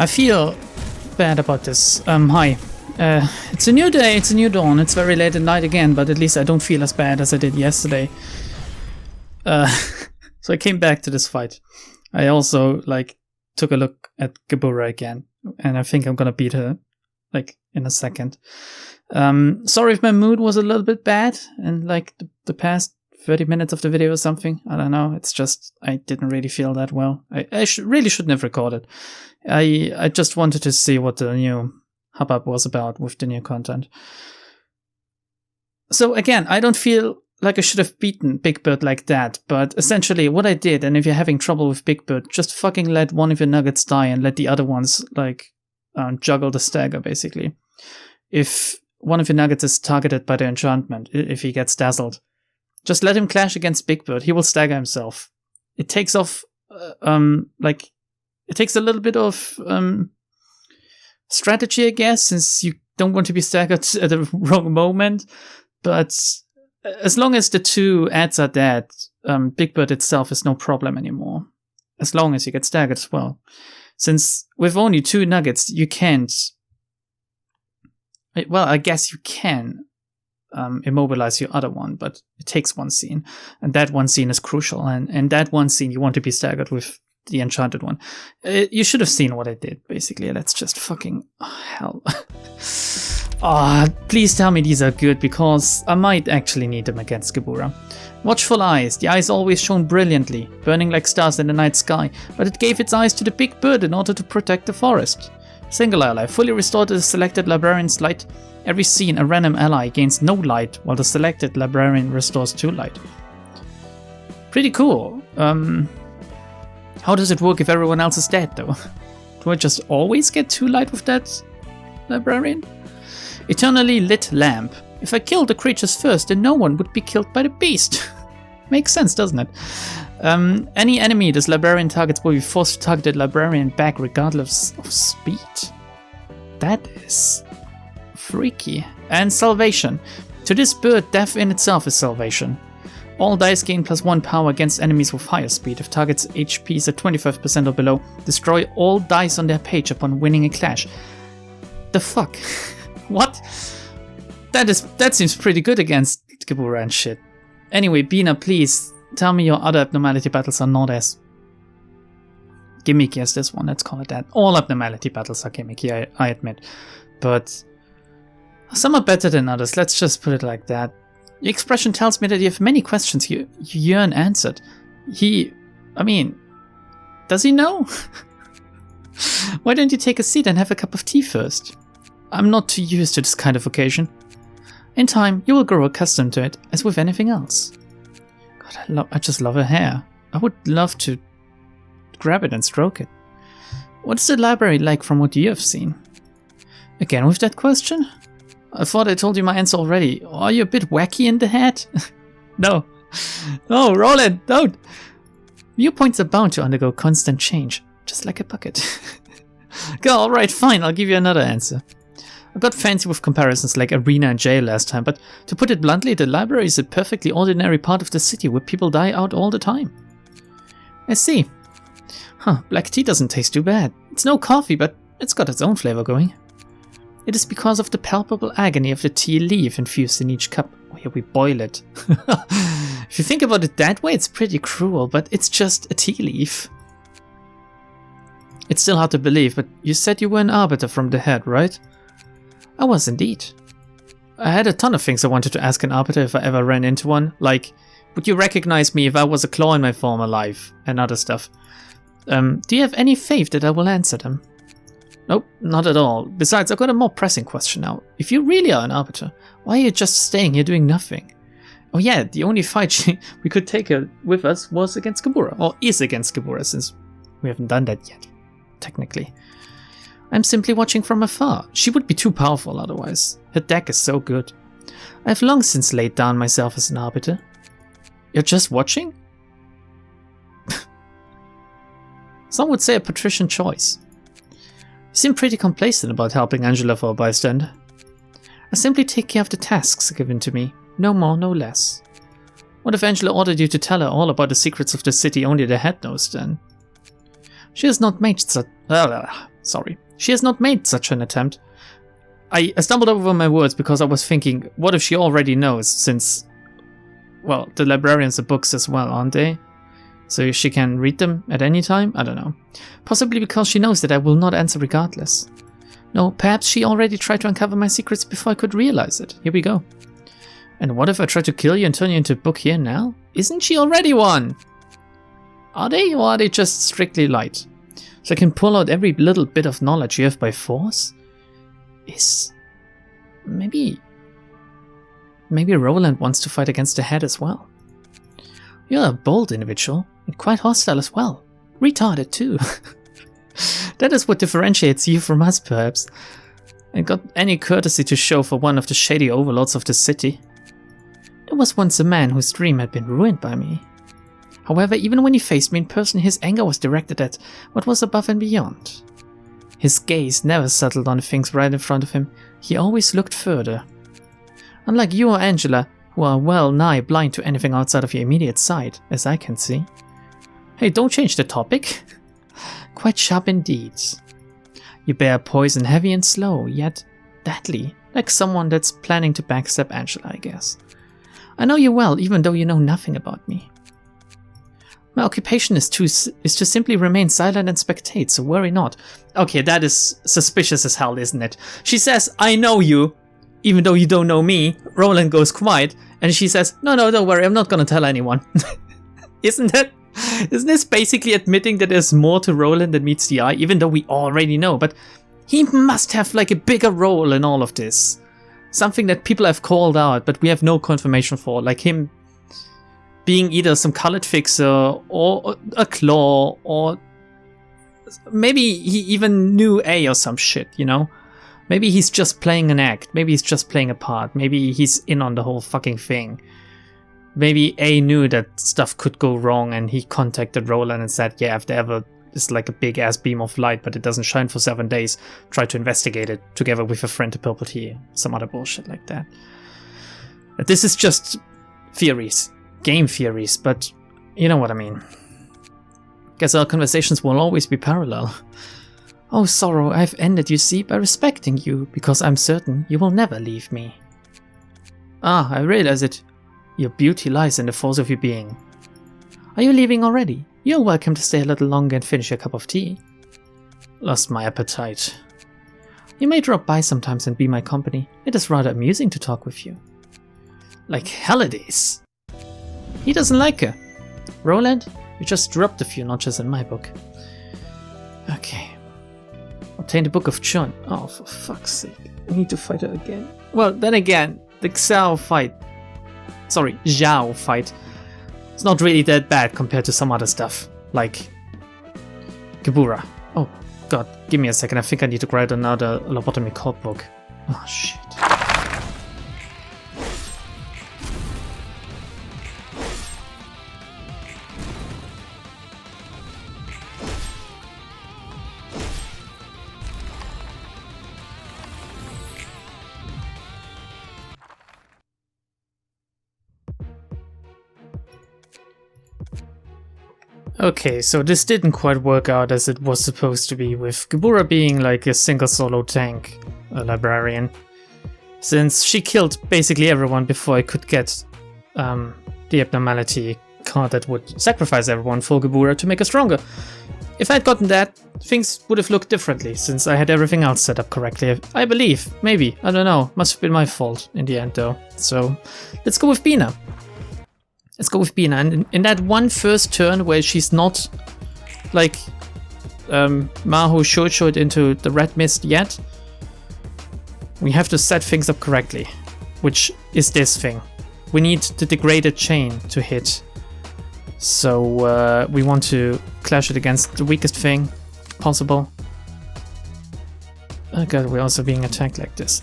I feel bad about this. Hi. It's a new day, it's a new dawn. It's very late at night again, but at least I don't feel as bad as I did yesterday. So I came back to this fight. I also, took a look at Gebura again, and I think I'm gonna beat her, in a second. Sorry if my mood was a little bit bad in, the past 30 minutes of the video or something. I don't know. It's just, I didn't really feel that well. I really shouldn't have recorded. I just wanted to see what the new hubbub was about with the new content. So again, I don't feel like I should have beaten Big Bird like that, but essentially what I did, and if you're having trouble with Big Bird, just fucking let one of your nuggets die and let the other ones, juggle the stagger, basically. If one of your nuggets is targeted by the enchantment, if he gets dazzled, just let him clash against Big Bird. He will stagger himself. It takes off, it takes a little bit of strategy, I guess, since you don't want to be staggered at the wrong moment. But as long as the two adds are dead, Big Bird itself is no problem anymore. As long as you get staggered as well. Since with only 2 nuggets, you can't... Well, I guess you can immobilize your other one, but it takes one scene. And that one scene is crucial. And that one scene, you want to be staggered with the enchanted one. You should have seen what I did, basically. That's just fucking hell. Please tell me these are good, because I might actually need them against Gebura. Watchful eyes. The eyes always shone brilliantly, burning like stars in the night sky, but it gave its eyes to the Big Bird in order to protect the forest. Single ally. Fully restored to the selected librarian's light. Every scene, a random ally gains no light, while the selected librarian restores 2 light. Pretty cool. How does it work if everyone else is dead, though? Do I just always get 2 light with that librarian? Eternally lit lamp. If I killed the creatures first, then no one would be killed by the beast. Makes sense, doesn't it? Any enemy this librarian targets will be forced to target the librarian back regardless of speed. That is freaky. And salvation. To this bird, death in itself is salvation. All dice gain +1 power against enemies with higher speed. If target's HP is at 25% or below, destroy all dice on their page upon winning a clash. The fuck? What? That seems pretty good against Gebura and shit. Anyway, BINAH, please tell me your other abnormality battles are not as gimmicky as this one. Let's call it that. All abnormality battles are gimmicky, I admit. But some are better than others. Let's just put it like that. Your expression tells me that you have many questions you yearn answered. Does he know? Why don't you take a seat and have a cup of tea first? I'm not too used to this kind of occasion. In time, you will grow accustomed to it, as with anything else. God, I just love her hair. I would love to grab it and stroke it. What is the library like from what you have seen? Again with that question? I thought I told you my answer already. Are you a bit wacky in the head? No. No, Roland, don't! Viewpoints are bound to undergo constant change, just like a bucket. Alright, fine, I'll give you another answer. I got fancy with comparisons like Arena and jail last time, but to put it bluntly, the library is a perfectly ordinary part of the city where people die out all the time. I see. Black tea doesn't taste too bad. It's no coffee, but it's got its own flavor going. It is because of the palpable agony of the tea leaf infused in each cup. Oh yeah, we boil it. If you think about it that way, it's pretty cruel, but it's just a tea leaf. It's still hard to believe, but you said you were an arbiter from the head, right? I was indeed. I had a ton of things I wanted to ask an arbiter if I ever ran into one, like, would you recognize me if I was a claw in my former life, and other stuff. Do you have any faith that I will answer them? Nope, not at all. Besides, I've got a more pressing question now. If you really are an arbiter, why are you just staying here doing nothing? Oh yeah, the only fight we could take her with us was against Gebura, or is against Gebura, since we haven't done that yet, technically. I'm simply watching from afar. She would be too powerful otherwise. Her deck is so good. I have long since laid down myself as an arbiter. You're just watching? Some would say a patrician choice. You seem pretty complacent about helping Angela for a bystander. I simply take care of the tasks given to me. No more, no less. What if Angela ordered you to tell her all about the secrets of the city only the head knows then? She has not made Sorry. She has not made such an attempt. I stumbled over my words because I was thinking, what if she already knows, since, well, the librarians are books as well, aren't they? So she can read them at any time? I don't know. Possibly because she knows that I will not answer regardless. No, perhaps she already tried to uncover my secrets before I could realize it. Here we go. And what if I try to kill you and turn you into a book here now? Isn't she already one? Are they, or are they just strictly light? So I can pull out every little bit of knowledge you have by force? Is... maybe Roland wants to fight against the head as well. You're a bold individual, and quite hostile as well. Retarded too. That is what differentiates you from us, perhaps. And got any courtesy to show for one of the shady overlords of the city. There was once a man whose dream had been ruined by me. However, even when he faced me in person, his anger was directed at what was above and beyond. His gaze never settled on the things right in front of him, he always looked further. Unlike you or Angela, who are well nigh blind to anything outside of your immediate sight, as I can see. Hey, don't change the topic. Quite sharp indeed. You bear poison heavy and slow, yet deadly, like someone that's planning to backstab Angela, I guess. I know you well, even though you know nothing about me. My occupation is to simply remain silent and spectate, so worry not. Okay, that is suspicious as hell, isn't it? She says, I know you, even though you don't know me. Roland goes quiet, and she says, no, don't worry, I'm not gonna tell anyone. Isn't this basically admitting that there's more to Roland than meets the eye, even though we already know? But he must have like a bigger role in all of this. Something that people have called out, but we have no confirmation for, like him being either some colored fixer or a claw, or maybe he even knew A or some shit, you know? Maybe he's just playing an act, maybe he's just playing a part, maybe he's in on the whole fucking thing. Maybe A knew that stuff could go wrong and he contacted Roland and said, yeah, if there ever is like a big ass beam of light but it doesn't shine for 7 days, try to investigate it together with a friend to purple tea, some other bullshit like that. This is just theories. Game theories, but you know what I mean. Guess our conversations will always be parallel. Oh, sorrow, I've ended, you see, by respecting you, because I'm certain you will never leave me. Ah, I realize it. Your beauty lies in the force of your being. Are you leaving already? You're welcome to stay a little longer and finish your cup of tea. Lost my appetite. You may drop by sometimes and be my company. It is rather amusing to talk with you. Like hell it is. He doesn't like her. Roland, you just dropped a few notches in my book. Okay. Obtain the Book of Chun. Oh, for fuck's sake. We need to fight her again. Well, then again, the Zhao fight. It's not really that bad compared to some other stuff. Like Gebura. Oh god, give me a second. I think I need to write another lobotomy code book. Oh shit. Okay, so this didn't quite work out as it was supposed to be, with Gebura being like a single solo tank, a librarian. Since she killed basically everyone before I could get the Abnormality card that would sacrifice everyone for Gebura to make her stronger. If I had gotten that, things would have looked differently, since I had everything else set up correctly. I believe, maybe, I don't know, must have been my fault in the end though. So, let's go with BINAH. Let's go with BINAH, and in that one first turn where she's not like Maho short into the red mist yet, we have to set things up correctly, which is this thing. We need the degraded chain to hit, so we want to clash it against the weakest thing possible. Oh god, we're also being attacked like this.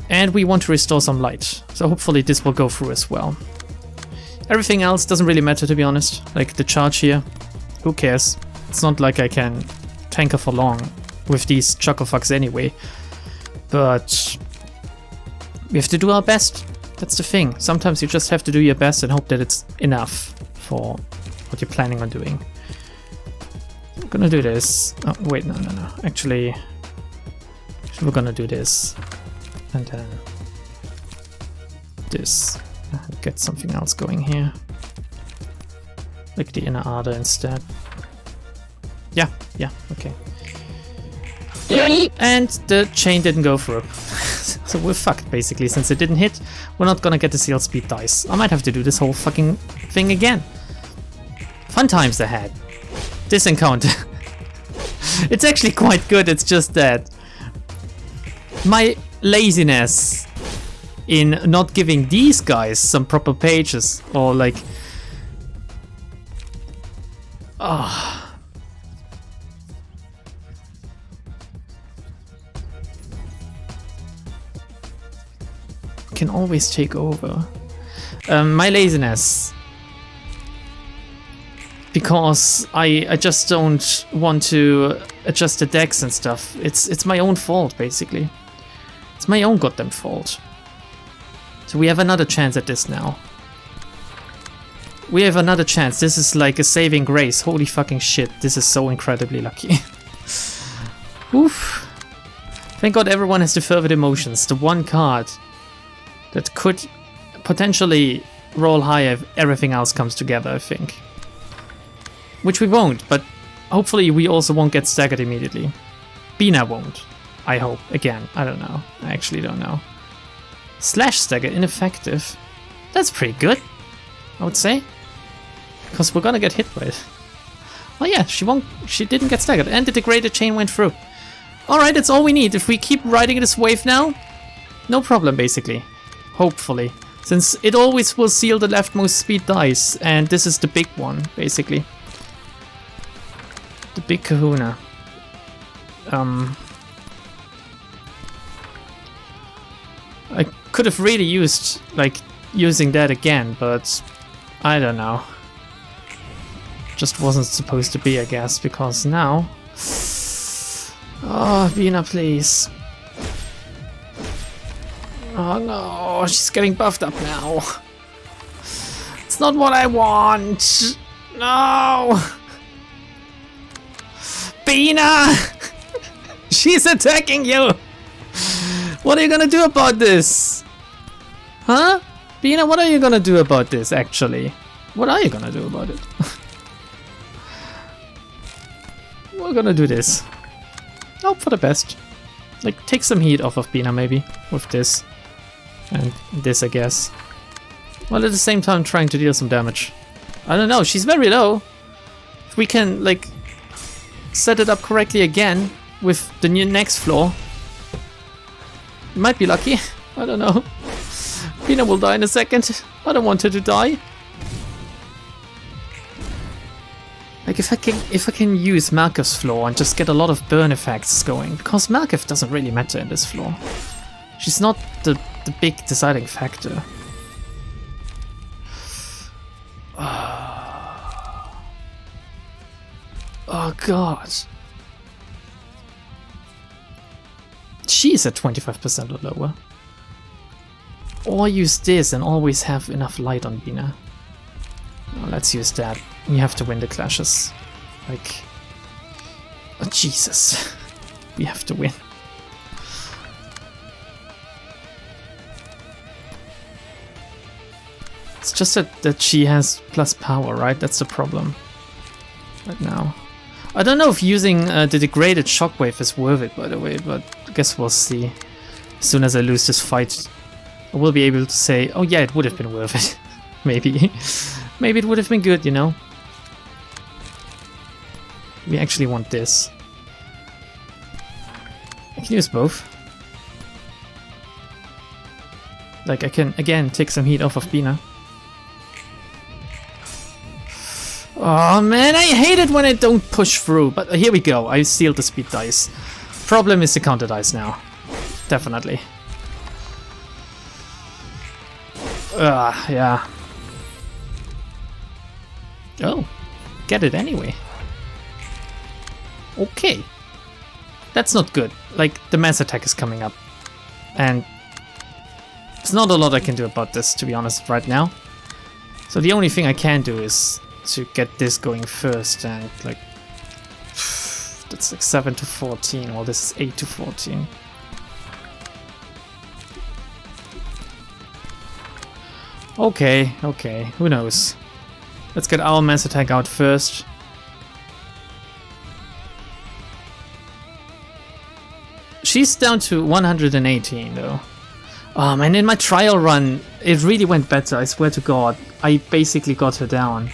And we want to restore some light, so hopefully this will go through as well. Everything else doesn't really matter, to be honest. Like the charge here, who cares? It's not like I can tank her for long with these chucklefucks anyway. But we have to do our best. That's the thing. Sometimes you just have to do your best and hope that it's enough for what you're planning on doing. I'm gonna do this. Oh, wait, no. Actually, we're gonna do this. And then this. Get something else going here. Like the inner Ada instead. Yeah, okay. And the chain didn't go through. So we're fucked basically, since it didn't hit. We're not gonna get the seal speed dice. I might have to do this whole fucking thing again. Fun times ahead. This encounter. It's actually quite good, it's just that my laziness in not giving these guys some proper pages, or like... can always take over. My laziness. Because I just don't want to adjust the decks and stuff. It's my own fault, basically. It's my own goddamn fault. So we have another chance at this now. We have another chance. This is like a saving grace. Holy fucking shit. This is so incredibly lucky. Oof. Thank God everyone has the fervid emotions. The one card that could potentially roll higher if everything else comes together, I think. Which we won't, but hopefully we also won't get staggered immediately. BINAH won't. I hope. Again, I don't know. I actually don't know. Slash stagger, ineffective. That's pretty good, I would say. Because we're gonna get hit by it. Oh yeah, she didn't get staggered, and the degraded chain went through. Alright, that's all we need. If we keep riding this wave now, no problem basically. Hopefully. Since it always will seal the leftmost speed dice, and this is the big one, basically. The big kahuna. I could have really used, like, using that again, but I don't know. Just wasn't supposed to be, I guess, because now... Oh, BINAH, please. Oh no, she's getting buffed up now. It's not what I want. No. BINAH! She's attacking you! What are you gonna do about this? Huh? BINAH, what are you gonna do about this, actually? What are you gonna do about it? We're gonna do this. Hope for the best. Like, take some heat off of BINAH, maybe, with this. And this, I guess. While at the same time trying to deal some damage. I don't know, she's very low. If we can, like, set it up correctly again with the new next floor, might be lucky. I don't know. BINAH will die in a second. I don't want her to die. Like, if I can use Malkev's floor and just get a lot of burn effects going, because Malkev doesn't really matter in this floor. She's not the big deciding factor. Oh god. She's at 25% or lower. Or use this and always have enough light on BINAH. Oh, let's use that. We have to win the clashes. Like... Oh, Jesus. We have to win. It's just that she has plus power, right? That's the problem. Right now. I don't know if using the degraded shockwave is worth it, by the way, but I guess we'll see. As soon as I lose this fight, I will be able to say, oh yeah, it would have been worth it. Maybe. Maybe it would have been good, you know? We actually want this. I can use both. Like, I can, again, take some heat off of BINAH. Oh man, I hate it when I don't push through, but here we go, I sealed the speed dice. Problem is the counter dice now. Definitely. Yeah. Oh, get it anyway. Okay. That's not good. Like, the mass attack is coming up. And there's not a lot I can do about this, to be honest, right now. So the only thing I can do is to get this going first and, like, That's like 7 to 14. Well, this is 8 to 14. Okay, okay, who knows? Let's get our mass attack out first. She's down to 118 though. Oh man, in my trial run, it really went better, I swear to god. I basically got her down.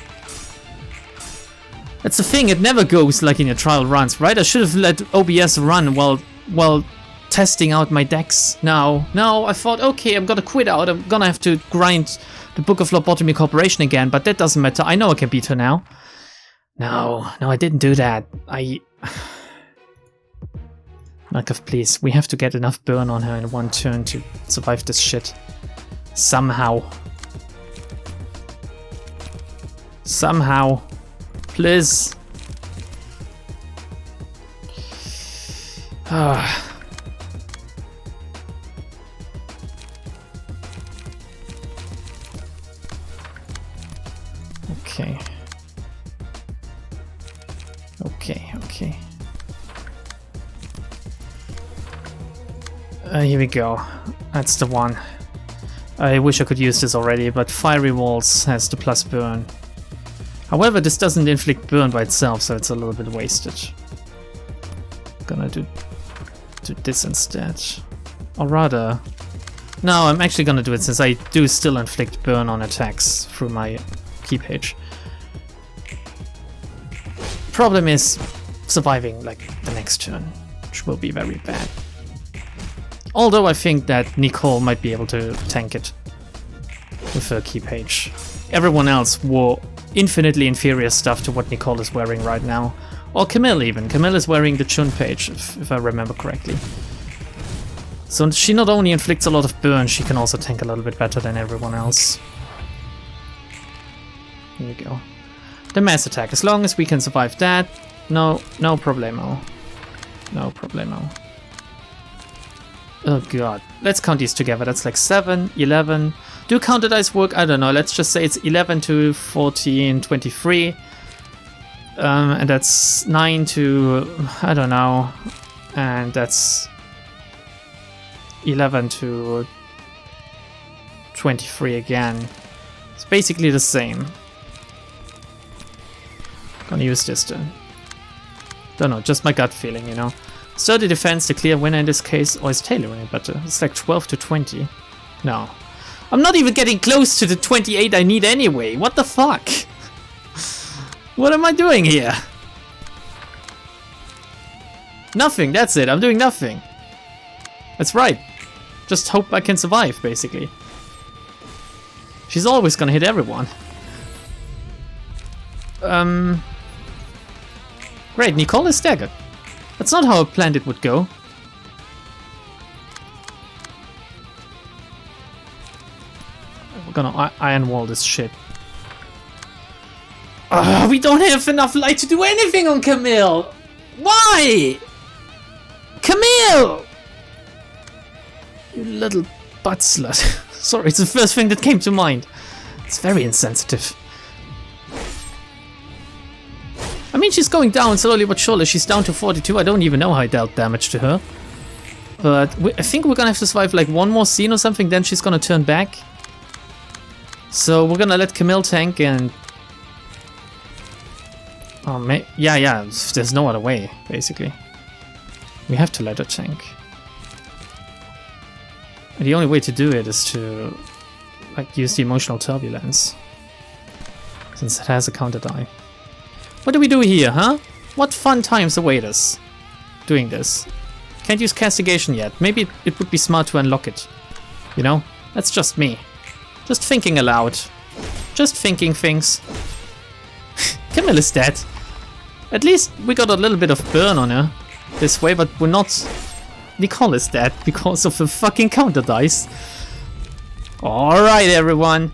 That's the thing, it never goes like in your trial runs, right? I should have let OBS run while testing out my decks now. No, I thought, okay, I'm gonna quit out, I'm gonna have to grind the Book of Lobotomy Corporation again, but that doesn't matter, I know I can beat her now. No, I didn't do that. Markov, please, we have to get enough burn on her in one turn to survive this shit. Somehow. Somehow. Please. Okay. Okay. Here we go. That's the one. I wish I could use this already, but Fiery Walls has the plus burn. However, this doesn't inflict burn by itself, so it's a little bit wasted. Gonna do this instead. Or rather... No, I'm actually gonna do it since I do still inflict burn on attacks through my key page. Problem is surviving like the next turn, which will be very bad. Although I think that Nicole might be able to tank it with her key page. Everyone else wore infinitely inferior stuff to what Nicole is wearing right now. Or Camille even. Camille is wearing the Chun page, if I remember correctly. So she not only inflicts a lot of burn, she can also tank a little bit better than everyone else. Here we go. The mass attack. As long as we can survive that, no problemo. No problemo. Oh god. Let's count these together. That's like 7, 11. Do counter dice work? I don't know. Let's just say it's 11 to 14, 23. And that's 9 to... I don't know. And that's 11 to 23 again. It's basically the same. Gonna use this then. Don't know, just my gut feeling, you know. Sturdy defense, the clear winner in this case, or is tailoring it better? It's like 12 to 20. No. I'm not even getting close to the 28 I need anyway. What the fuck? What am I doing here? Nothing, that's it. I'm doing nothing. That's right. Just hope I can survive, basically. She's always gonna hit everyone. Great, Nicole is staggered. That's not how I planned it would go. We're gonna iron wall this shit. We don't have enough light to do anything on Camille! Why? Camille! You little butt slut. Sorry, it's the first thing that came to mind. It's very insensitive. I mean, she's going down slowly but surely. She's down to 42. I don't even know how I dealt damage to her. But I think we're gonna have to survive like one more scene or something, then she's gonna turn back. So we're gonna let Camille tank and... Oh, yeah, there's no other way, basically. We have to let her tank. And the only way to do it is to like use the emotional turbulence. Since it has a counter die. What do we do here, huh? What fun times await us doing this? Can't use castigation yet. Maybe it would be smart to unlock it. You know? That's just me. Just thinking aloud. Just thinking things. Camille is dead. At least we got a little bit of burn on her this way, but we're not... Nicole is dead because of the fucking counter dice. Alright, everyone.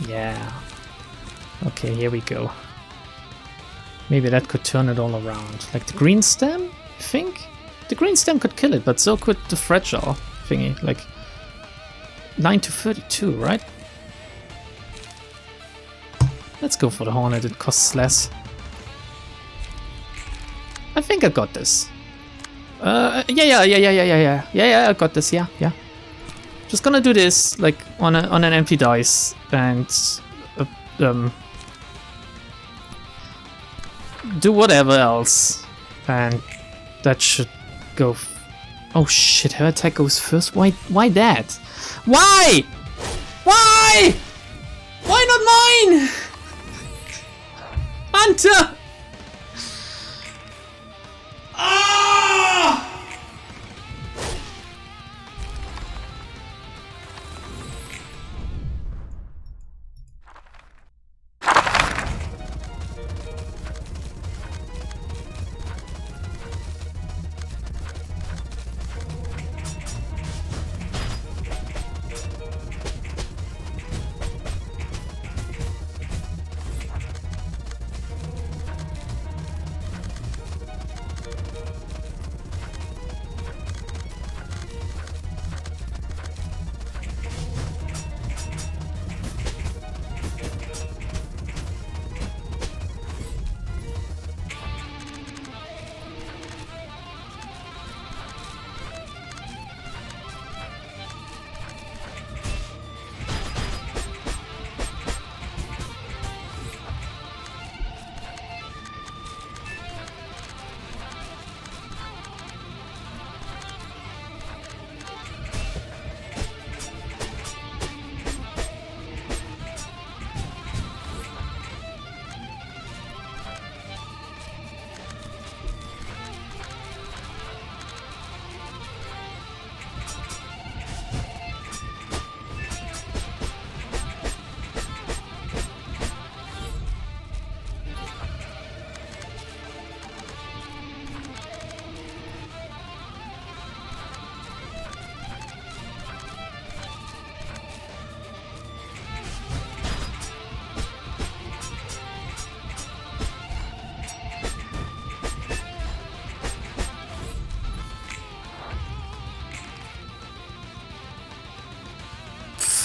Yeah. Okay, here we go. Maybe that could turn it all around. Like the green stem, I think? The green stem could kill it, but so could the fragile thingy. Like 9 to 32, right? Let's go for the Hornet, it costs less. I think I got this. Yeah, I got this, yeah. Just gonna do this, like, on an empty dice, and, do whatever else, and that should go. Oh shit, her attack goes first? Why that? Why? Why not mine? Hunter! Ah!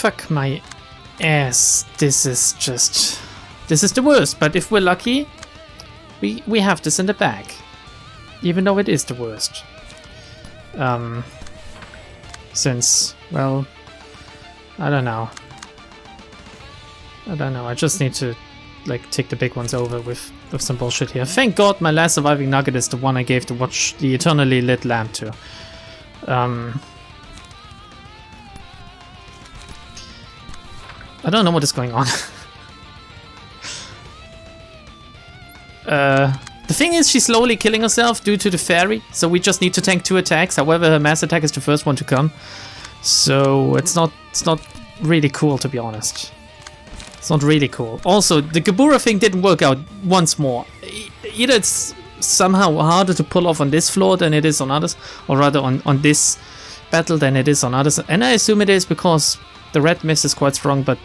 Fuck my ass. This is the worst, but if we're lucky, we have this in the bag. Even though it is the worst. Since, well, I don't know. I just need to, like, take the big ones over with some bullshit here. Thank God my last surviving nugget is the one I gave to watch the eternally lit lamp to. I don't know what is going on. The thing is, she's slowly killing herself due to the fairy, so we just need to tank 2 attacks. However, her mass attack is the first one to come. So it's not really cool, to be honest. It's not really cool. Also, the Gebura thing didn't work out once more. Either it's somehow harder to pull off on this floor than it is on others, or rather on this battle than it is on others. And I assume it is because the red mist is quite strong, but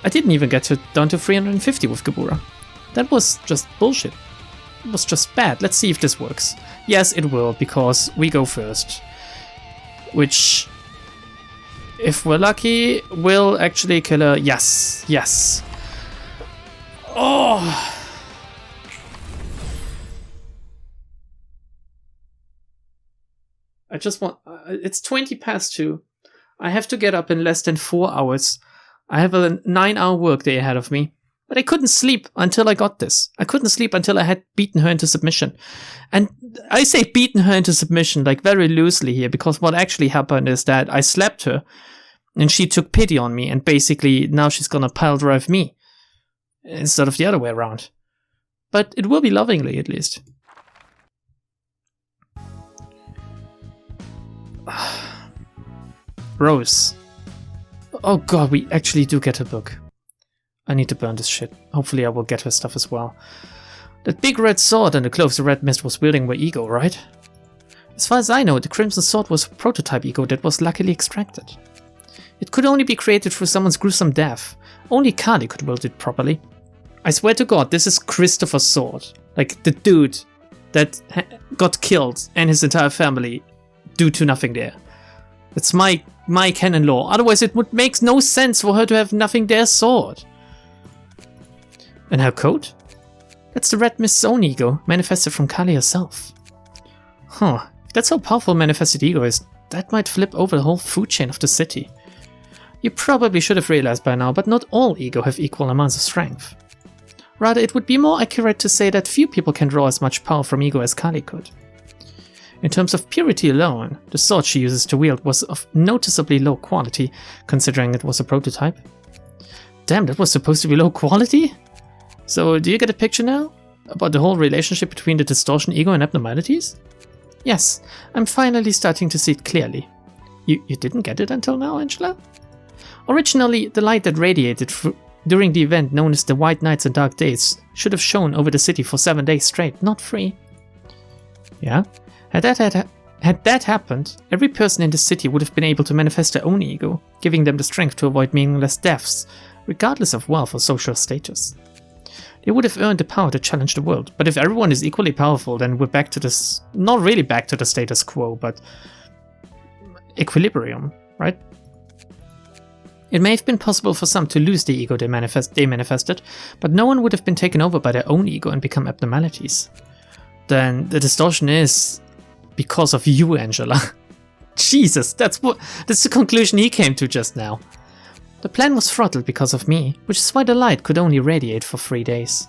I didn't even get down to 350 with Gebura. That was just bullshit. It was just bad. Let's see if this works. Yes, it will, because we go first. Which, if we're lucky, will actually kill her. Yes, yes. Oh! I just want... it's 20 past 2. I have to get up in less than 4 hours. I have a 9-hour workday ahead of me. But I couldn't sleep until I got this. I couldn't sleep until I had beaten her into submission. And I say beaten her into submission, like, very loosely here, because what actually happened is that I slapped her, and she took pity on me, and basically now she's gonna pile drive me, instead of the other way around. But it will be lovingly, at least. Rose. Oh god, we actually do get her book. I need to burn this shit. Hopefully I will get her stuff as well. That big red sword and the clothes the red mist was wielding were ego, right? As far as I know, the crimson sword was a prototype ego that was luckily extracted. It could only be created through someone's gruesome death. Only Kali could wield it properly. I swear to god, this is Christopher's sword. Like, the dude that got killed and his entire family due to nothing there. That's my canon law. Otherwise it would make no sense for her to have nothing there sword. And her code? That's the Red Mist's own ego, manifested from Kali herself. Huh, if that's how powerful manifested ego is, that might flip over the whole food chain of the city. You probably should have realized by now, but not all ego have equal amounts of strength. Rather, it would be more accurate to say that few people can draw as much power from ego as Kali could. In terms of purity alone, the sword she uses to wield was of noticeably low quality, considering it was a prototype. Damn, that was supposed to be low quality? So, do you get a picture now? About the whole relationship between the distortion, ego, and abnormalities? Yes, I'm finally starting to see it clearly. You didn't get it until now, Angela? Originally, the light that radiated during the event known as the White Nights and Dark Days should have shone over the city for 7 days straight, not 3. Yeah? Had that happened, every person in the city would have been able to manifest their own ego, giving them the strength to avoid meaningless deaths, regardless of wealth or social status. They would have earned the power to challenge the world, but if everyone is equally powerful, then we're back to this, not really back to the status quo, but equilibrium, right? It may have been possible for some to lose the ego they manifested, but no one would have been taken over by their own ego and become abnormalities. Then the distortion is because of you, Angela. Jesus, that's the conclusion he came to just now. The plan was throttled because of me, which is why the light could only radiate for 3 days.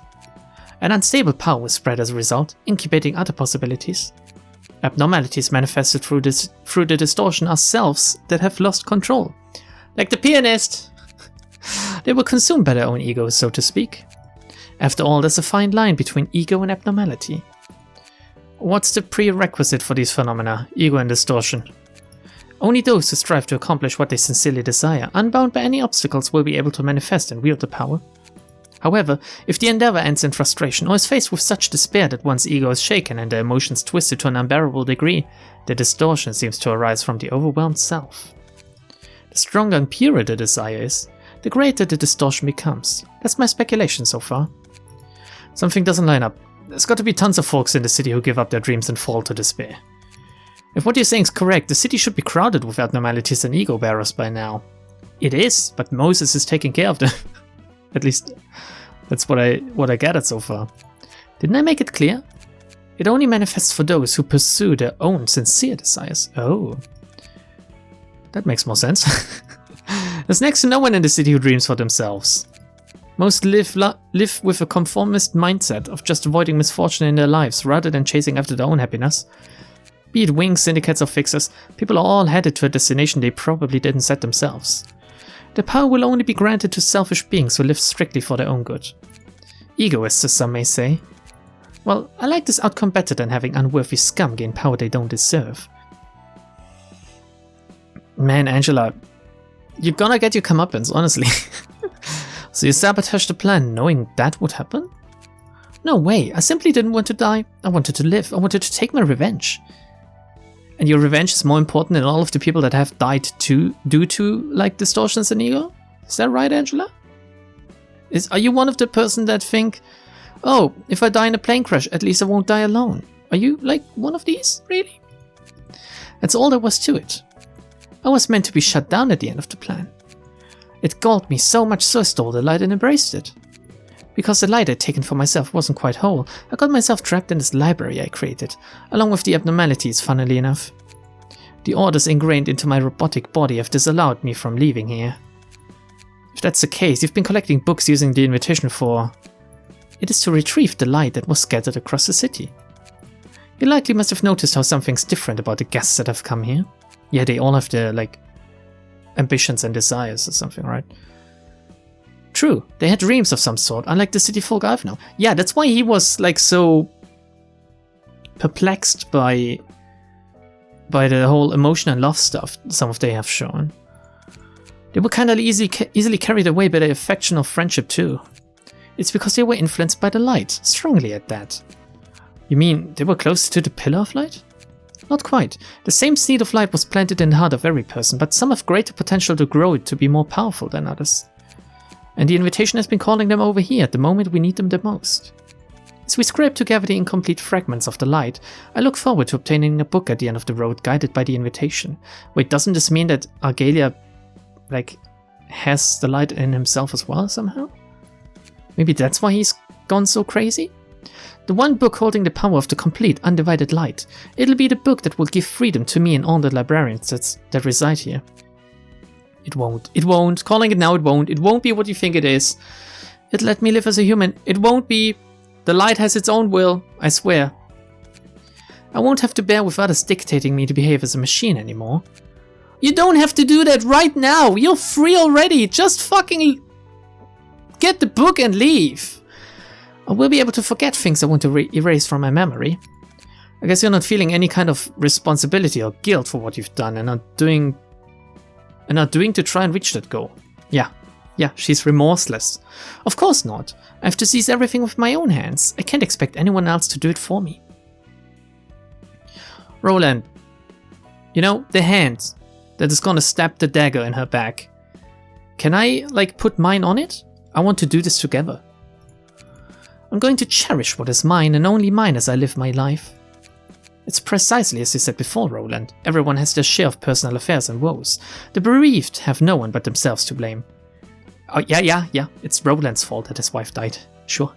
An unstable power was spread as a result, incubating other possibilities. Abnormalities manifested through the distortion are selves that have lost control. Like the pianist! They were consumed by their own egos, so to speak. After all, there's a fine line between ego and abnormality. What's the prerequisite for these phenomena, ego and distortion? Only those who strive to accomplish what they sincerely desire, unbound by any obstacles, will be able to manifest and wield the power. However, if the endeavor ends in frustration or is faced with such despair that one's ego is shaken and their emotions twisted to an unbearable degree, the distortion seems to arise from the overwhelmed self. The stronger and purer the desire is, the greater the distortion becomes. That's my speculation so far. Something doesn't line up. There's got to be tons of folks in the city who give up their dreams and fall to despair. If what you're saying is correct, the city should be crowded with abnormalities and ego bearers by now. It is, but Moses is taking care of them. At least, that's what I gathered so far. Didn't I make it clear? It only manifests for those who pursue their own sincere desires. Oh. That makes more sense. There's next to no one in the city who dreams for themselves. Most live with a conformist mindset of just avoiding misfortune in their lives rather than chasing after their own happiness. Be it wings, syndicates or fixers, people are all headed to a destination they probably didn't set themselves. The power will only be granted to selfish beings who live strictly for their own good. Egoists, as some may say. Well, I like this outcome better than having unworthy scum gain power they don't deserve. Man, Angela, you're gonna get your comeuppance, honestly. So you sabotaged the plan knowing that would happen? No way, I simply didn't want to die. I wanted to live. I wanted to take my revenge. And your revenge is more important than all of the people that have died due to, like, distortions and ego? Is that right, Angela? Are you one of the person that think, oh, if I die in a plane crash, at least I won't die alone? Are you, like, one of these, really? That's all there was to it. I was meant to be shut down at the end of the plan. It galled me so much so I stole the light and embraced it. Because the light I'd taken for myself wasn't quite whole, I got myself trapped in this library I created, along with the abnormalities, funnily enough. The orders ingrained into my robotic body have disallowed me from leaving here. If that's the case, you've been collecting books using the invitation for... It is to retrieve the light that was scattered across the city. You likely must have noticed how something's different about the guests that have come here. Yeah, they all have their, like, ambitions and desires or something, right? True, they had dreams of some sort, unlike the city folk I've known. Yeah, that's why he was, like, so perplexed by the whole emotion and love stuff some of they have shown. They were kind of easily carried away by the affection of friendship too. It's because they were influenced by the light, strongly at that. You mean they were closer to the pillar of light? Not quite. The same seed of light was planted in the heart of every person, but some have greater potential to grow it to be more powerful than others. And the invitation has been calling them over here at the moment we need them the most. As we scrape together the incomplete fragments of the light, I look forward to obtaining a book at the end of the road guided by the invitation. Wait, doesn't this mean that Argalia, has the light in himself as well somehow? Maybe that's why he's gone so crazy? The one book holding the power of the complete, undivided light. It'll be the book that will give freedom to me and all the librarians that reside here. It won't. It won't. Calling it now, it won't. It won't be what you think it is. It'll let me live as a human. It won't be. The light has its own will, I swear. I won't have to bear with others dictating me to behave as a machine anymore. You don't have to do that right now. You're free already. Just fucking get the book and leave. I will be able to forget things I want to erase from my memory. I guess you're not feeling any kind of responsibility or guilt for what you've done and not doing to try and reach that goal. Yeah, she's remorseless. Of course not. I have to seize everything with my own hands. I can't expect anyone else to do it for me. Roland, you know, the hand that is gonna stab the dagger in her back. Can I, put mine on it? I want to do this together. I'm going to cherish what is mine and only mine as I live my life. It's precisely as you said before, Roland. Everyone has their share of personal affairs and woes. The bereaved have no one but themselves to blame. Oh, yeah. It's Roland's fault that his wife died. Sure.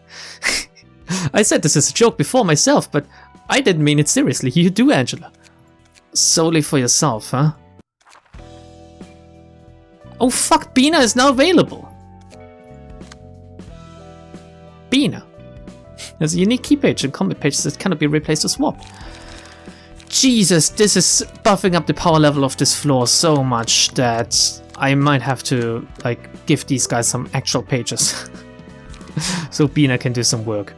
I said this as a joke before myself, but I didn't mean it seriously. You do, Angela. Solely for yourself, huh? Oh fuck, BINAH is now available. BINAH. There's a unique key page and comment page that cannot be replaced or swapped. Jesus, this is buffing up the power level of this floor so much that I might have to, give these guys some actual pages. So BINAH can do some work.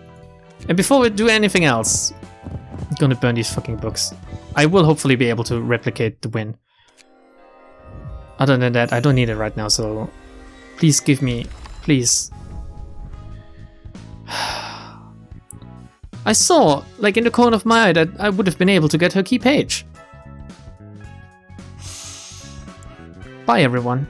And before we do anything else, I'm gonna burn these fucking books. I will hopefully be able to replicate the win. Other than that, I don't need it right now, so please give me, please. I saw, in the corner of my eye, that I would have been able to get her key page. Bye, everyone.